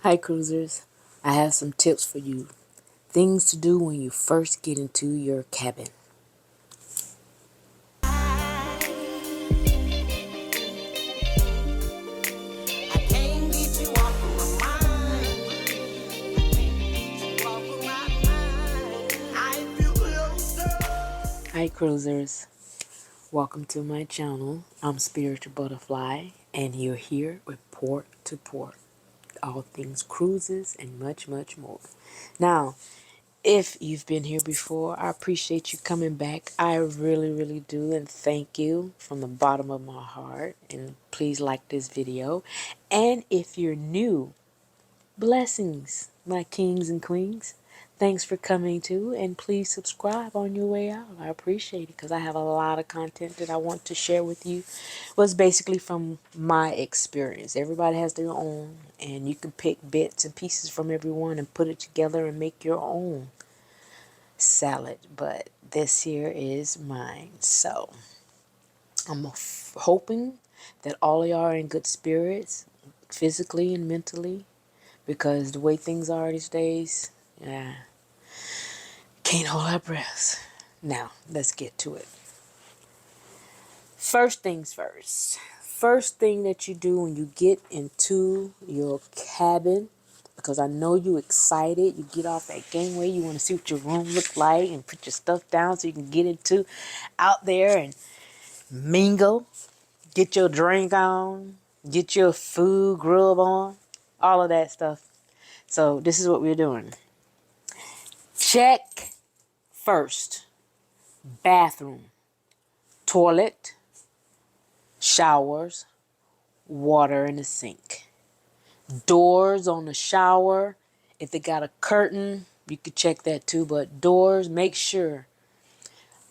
Hi cruisers, I have some tips for you. Things to do when you first get into your cabin. Hi cruisers, welcome to my channel. I'm Spiritual Butterfly and you're here with Port to Port. All things cruises and much more. Now, if you've been here before, I appreciate you coming back. I really do, and thank you from the bottom of my heart. And please like this video. And if you're new, blessings, my kings and queens. Thanks for coming too, and please subscribe on your way out. I appreciate it because I have a lot of content that I want to share with you. Was basically from my experience. Everybody has their own, and you can pick bits and pieces from everyone and put it together and make your own salad. But this here is mine. So I'm hoping that all of y'all are in good spirits, physically and mentally. Because the way things are these days, yeah, can't hold our breaths. Now, let's get to it. First things first. First thing that you do when you get into your cabin, because I know you excited, you get off that gangway, you want to see what your room look like and put your stuff down so you can get into out there and mingle, get your drink on, get your food grub on, all of that stuff. So this is what we're doing. Check first, bathroom, toilet, showers, water in the sink. Doors on the shower, if they got a curtain, you could check that too. But doors, make sure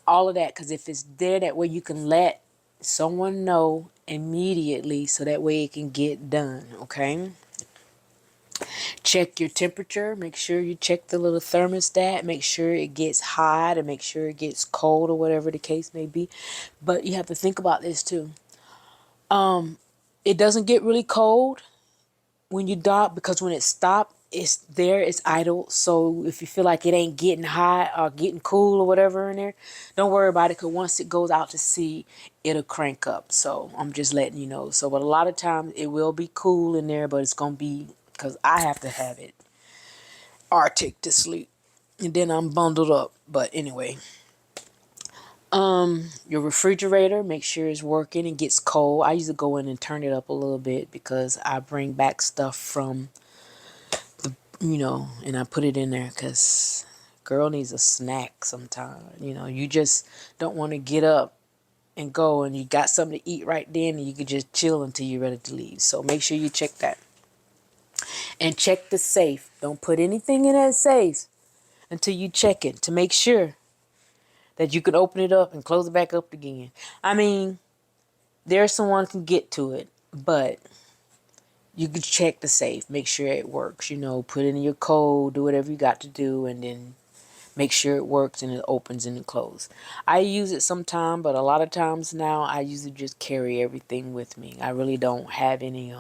all of that, because if it's there, that way you can let someone know immediately so that way it can get done, okay? Check your temperature. Make sure you check the little thermostat. Make sure it gets hot and make sure it gets cold or whatever the case may be. But you have to think about this too. It doesn't get really cold when you dock, because when it stops, it's there, it's idle. So if you feel like it ain't getting hot or getting cool or whatever in there, don't worry about it, because once it goes out to sea, it'll crank up. So I'm just letting you know. So, but a lot of times it will be cool in there, but it's going to be, because I have to have it Arctic to sleep. And then I'm bundled up. But anyway, your refrigerator, make sure it's working and gets cold. I usually go in and turn it up a little bit because I bring back stuff from and I put it in there because girl needs a snack sometime. You just don't want to get up and go and you got something to eat right then and you can just chill until you're ready to leave. So make sure you check that. And check the safe. Don't put anything in that safe until you check it to make sure that you can open it up and close it back up again. I mean, there's someone can get to it, but you can check the safe, make sure it works, put in your code, do whatever you got to do, and then make sure it works and it opens and it closes. I use it sometime, but a lot of times now I usually just carry everything with me. I really don't have any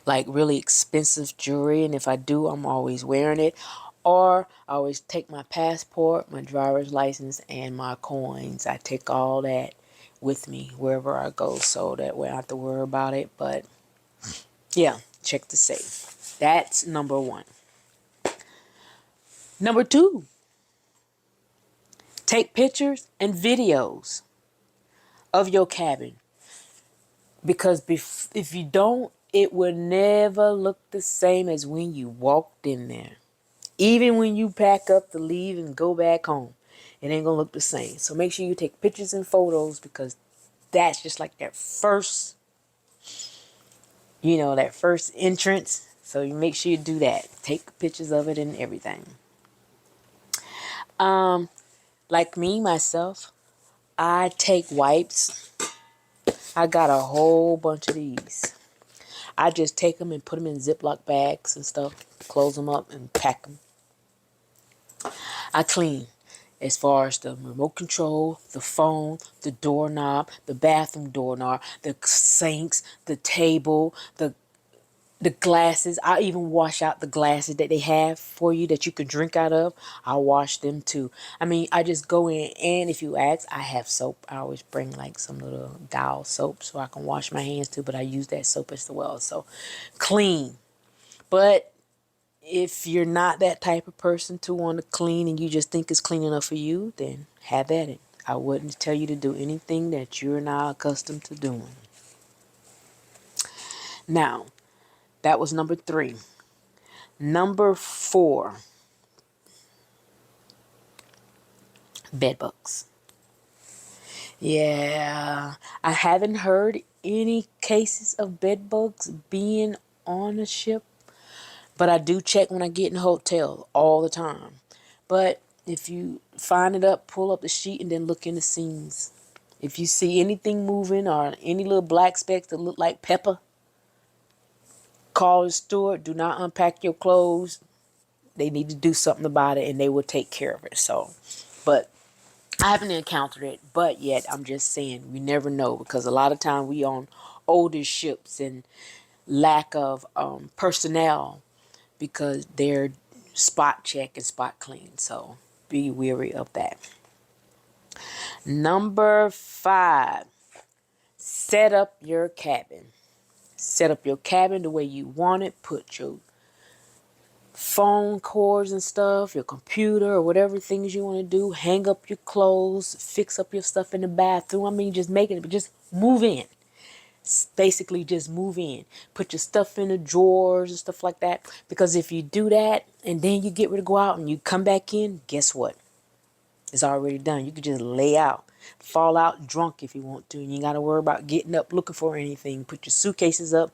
like really expensive jewelry, and if I do, I'm always wearing it. Or I always take my passport, my driver's license, and my coins. I take all that with me wherever I go, so that way I don't have to worry about it. But yeah, check the safe. That's number one. Number two, take pictures and videos of your cabin. Because if you don't, it will never look the same as when you walked in there. Even when you pack up to leave and go back home, it ain't gonna look the same. So make sure you take pictures and photos, because that's just like that first, that first entrance. So you make sure you do that. Take pictures of it and everything. Like me, myself, I take wipes. I got a whole bunch of these. I just take them and put them in Ziploc bags and stuff, close them up and pack them. I clean as far as the remote control, the phone, the doorknob, the bathroom doorknob, the sinks, the table, The glasses, I even wash out the glasses that they have for you that you can drink out of. I wash them too. I mean, I just go in, and if you ask, I have soap. I always bring like some little Dial soap so I can wash my hands too, but I use that soap as well. So clean. But if you're not that type of person to want to clean and you just think it's clean enough for you, then have at it. I wouldn't tell you to do anything that you're not accustomed to doing. Now, that was number 3. Number 4, bed bugs. Yeah, I haven't heard any cases of bed bugs being on a ship, but I do check when I get in a hotel all the time. But if you find it up, pull up the sheet and then look in the seams. If you see anything moving or any little black specks that look like pepper, call the steward. Do not unpack your clothes. They need to do something about it and they will take care of it. So, but I haven't encountered it, but yet I'm just saying we never know, because a lot of time we on older ships and lack of personnel because they're spot check and spot clean. So be wary of that. Number 5, set up your cabin. Set up your cabin the way you want it. Put your phone cords and stuff, your computer or whatever things you want to do. Hang up your clothes, fix up your stuff in the bathroom. I mean, just make it, but just move in. Basically, just move in. Put your stuff in the drawers and stuff like that. Because if you do that and then you get ready to go out and you come back in, guess what? It's already done. You can just lay out. Fall out drunk if you want to. And you ain't got to worry about getting up looking for anything. Put your suitcases up.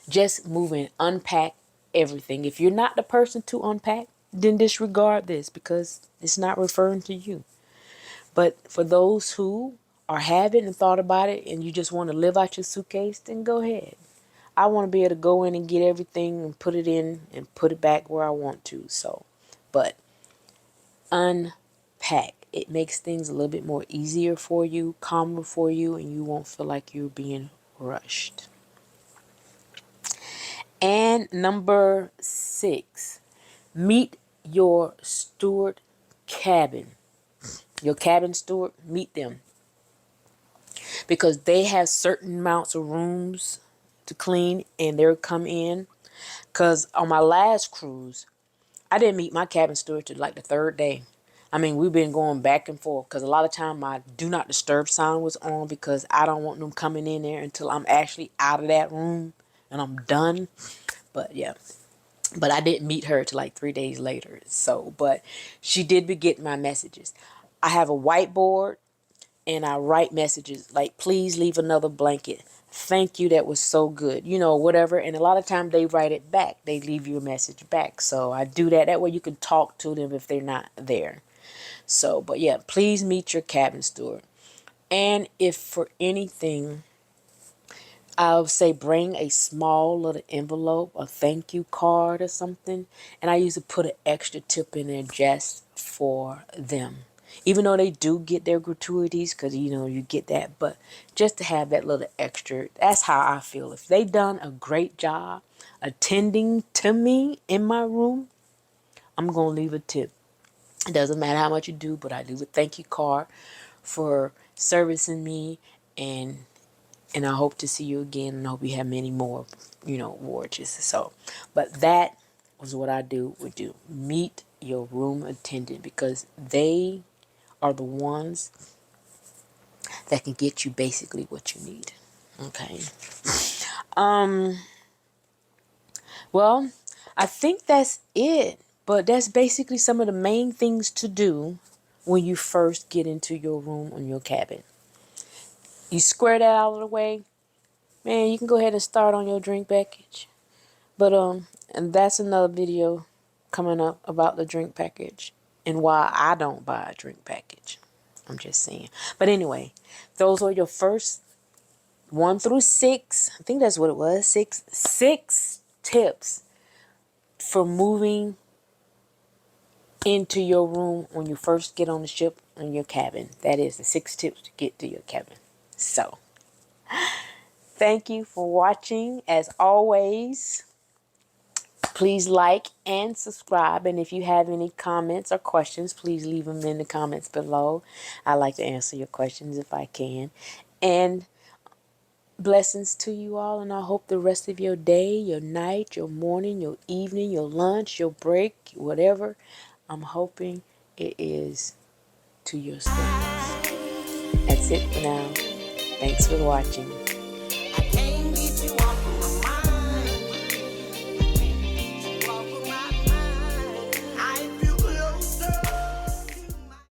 Just move in. Unpack everything. If you're not the person to unpack, then disregard this because it's not referring to you. But for those who are having and thought about it and you just want to live out your suitcase, then go ahead. I want to be able to go in and get everything and put it in and put it back where I want to. So, but unpack. It makes things a little bit more easier for you, calmer for you, and you won't feel like you're being rushed. And number 6, meet your steward cabin. Your cabin steward, meet them. Because they have certain amounts of rooms to clean and they'll come in. Because on my last cruise, I didn't meet my cabin steward till like the 3rd day. I mean, we've been going back and forth because a lot of time my do not disturb sign was on because I don't want them coming in there until I'm actually out of that room and I'm done. But yeah, but I didn't meet her till like 3 days later. So, but she did be getting my messages. I have a whiteboard and I write messages like, please leave another blanket. Thank you. That was so good. You know, whatever. And a lot of times they write it back. They leave you a message back. So I do that. That way you can talk to them if they're not there. So, but yeah, please meet your cabin steward. And if for anything, I would say bring a small little envelope, a thank you card or something. And I usually put an extra tip in there just for them. Even though they do get their gratuities, because, you know, you get that. But just to have that little extra, that's how I feel. If they done a great job attending to me in my room, I'm going to leave a tip. It doesn't matter how much you do, but I leave a thank you card for servicing me, and I hope to see you again, and I hope you have many more, you know, voyages. So, but that was what I do would do. Meet your room attendant because they are the ones that can get you basically what you need. Okay. Well, I think that's it. But that's basically some of the main things to do when you first get into your room or your cabin. You square that out of the way, man, you can go ahead and start on your drink package. But and that's another video coming up about the drink package and why I don't buy a drink package. I'm just saying. But anyway, those are your first 1 through 6. I think that's what it was. Six tips for moving into your room when you first get on the ship in your cabin. That is the 6 tips to get to your cabin. So Thank you for watching. As always, please like and subscribe. And if you have any comments or questions, please leave them in the comments below. I like to answer your questions if I can. And blessings to you all. And I hope the rest of your day, your night, your morning, your evening, your lunch, your break, whatever, I'm hoping it is to your standards. That's it for now. Thanks for watching.